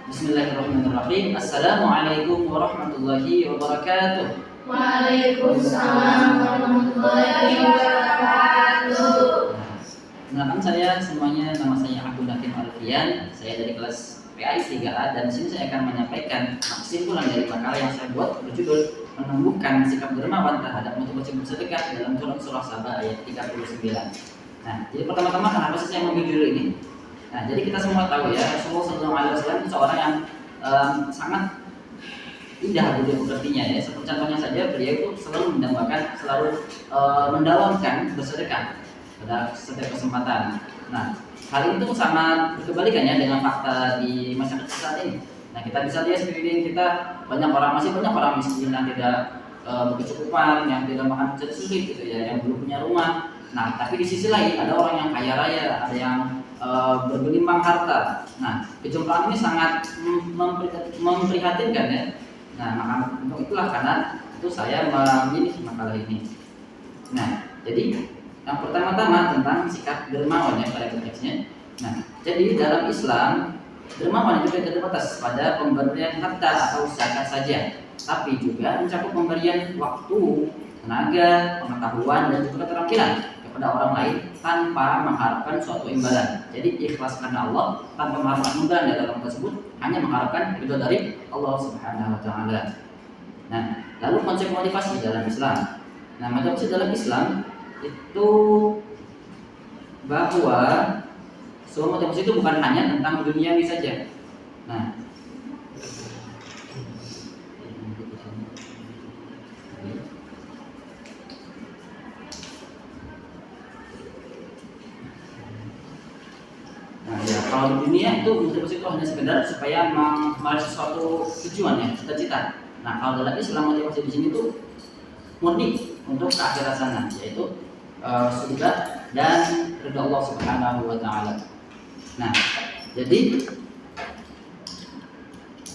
Bismillahirrahmanirrahim. Assalamualaikum warahmatullahi wabarakatuh. Waalaikumsalam warahmatullahi wabarakatuh. Kenalkan saya semuanya, nama saya Abdul Hakim Alfian. Saya dari kelas PAI 3A dan di sini saya akan menyampaikan kesimpulan dari makalah yang saya buat berjudul menumbuhkan sikap dermawan terhadap motivasi bersedekah dalam surah Saba ayat 39. Nah, jadi pertama-tama kenapa sih saya memilih judul ini? Nah, jadi kita semua tahu ya, Rasulullah SAW itu seorang yang sangat indah biografinya ya. Seperti contohnya saja, beliau itu selalu mendawamkan bersedekah pada setiap kesempatan. Nah, hal itu sangat berkebalikan ya dengan fakta di masyarakat saat ini. Nah, kita bisa lihat sekeliling kita masih banyak orang miskin yang tidak berkecukupan, yang tidak makan sulit gitu ya, yang belum punya rumah. Nah, tapi di sisi lain ada orang yang kaya raya, ada yang bergelimpang harta. Nah, kejumlahan ini sangat memprihatinkan ya. Nah, maka untuk itulah karena itu saya memilih makalah ini. Nah, jadi yang pertama-tama tentang sikap dermawan ya pada konteksnya. Nah, jadi dalam Islam dermawan itu tidak terbatas pada pemberian harta atau zakat saja, tapi juga mencakup pemberian waktu, tenaga, pengetahuan dan juga keterampilan kepada orang lain tanpa mengharapkan suatu imbalan. Jadi ikhlas karena Allah tanpa mengharapkan imbalan dari orang tersebut, hanya mengharapkan ridho dari Allah Subhanahu wa taala. Nah, lalu konsep motivasi dalam Islam. Nah, motivasi dalam Islam itu bahwa semua motivasi itu bukan hanya tentang duniawi saja. Nah, ya, kalau di dunia itu motivasi itu hanya sekedar supaya meraih sesuatu tujuan ya, cita-cita. Nah, kalau dalam Islam motivasi di sini tuh murni untuk ke akhirat sana, yaitu surga dan ridha Allah Subhanahu wa taala. Nah, jadi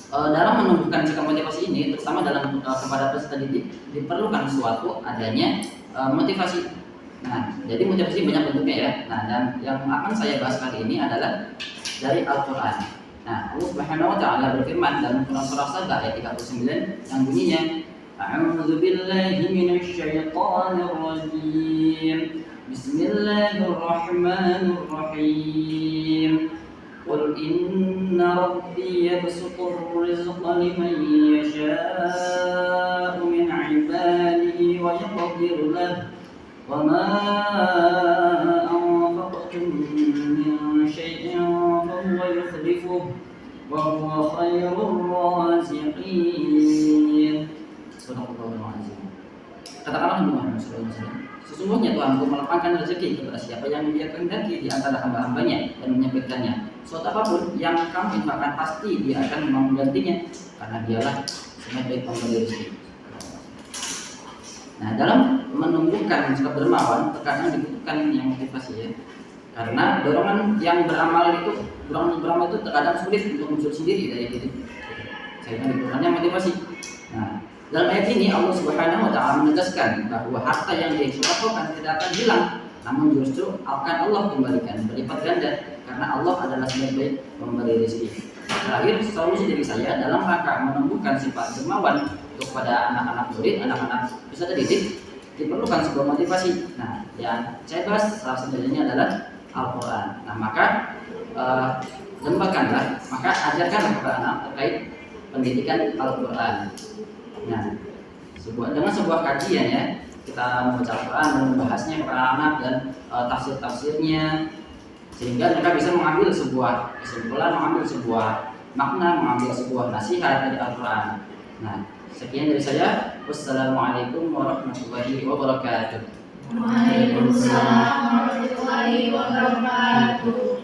dalam menumbuhkan sikap motivasi ini, terutama dalam kepada peserta didik, diperlukan suatu adanya motivasi. Nah, jadi motivasi banyak bentuknya ya. Nah, dan yang akan saya bahas kali ini adalah dari Al-Quran. Nah, Allah Subhanahu wa taala berfirman dalam surah Saba ayat 39 yang bunyinya, A'udzu billahi minasy syaithanir rajim. Bismillahirrahmanirrahim. Qul inna rabbi yabsutur rizqa liman yasha'u min 'ibadihi wa yaqdiru lahu wa ma anfaqtum min syai'in fahuwa yukhlifuhu wa huwa khairur raziqin. Katakanlah Muhammad SAW, sesungguhnya Tuhanku melapangkan rezeki kepada siapa yang Dia kehendaki di antara hamba-hambanya dan menyampaikannya. Suatu apapun yang kamu infakkan pasti Dia akan menggantinya, karena Dialah sebaik pemberi rezeki. Nah, dalam menumbuhkan sikap dermawan terkadang dibutuhkan yang motivasi ya. Karena dorongan yang beramal itu terkadang sulit untuk muncul sendiri dari diri. Sehingga dibutuhkannya motivasi. Nah, dalam ayat ini Allah Subhanahu wa taala menegaskan bahwa harta yang disedekahkan tidak akan hilang, namun justru akan Allah kembalikan berlipat ganda, karena Allah adalah sebaik pemberi rezeki. Terakhir, solusi dari saya dalam rangka menumbuhkan sifat dermawan kepada anak-anak murid, anak-anak peserta didik, diperlukan sebuah motivasi. Nah, yang saya bahas salah satunya adalah Al-Quran. Nah, maka ajarkanlah kepada anak terkait pendidikan Al-Quran. Nah, dengan sebuah kajian ya, kita membaca Al-Quran dan membahasnya kepada anak dan tafsir-tafsirnya, sehingga mereka bisa mengambil sebuah kesimpulan, mengambil sebuah makna, mengambil sebuah nasihat dari Al-Quran. Nah, sekian dari saya. Wassalamualaikum warahmatullahi wabarakatuh. Waalaikumsalam warahmatullahi wabarakatuh.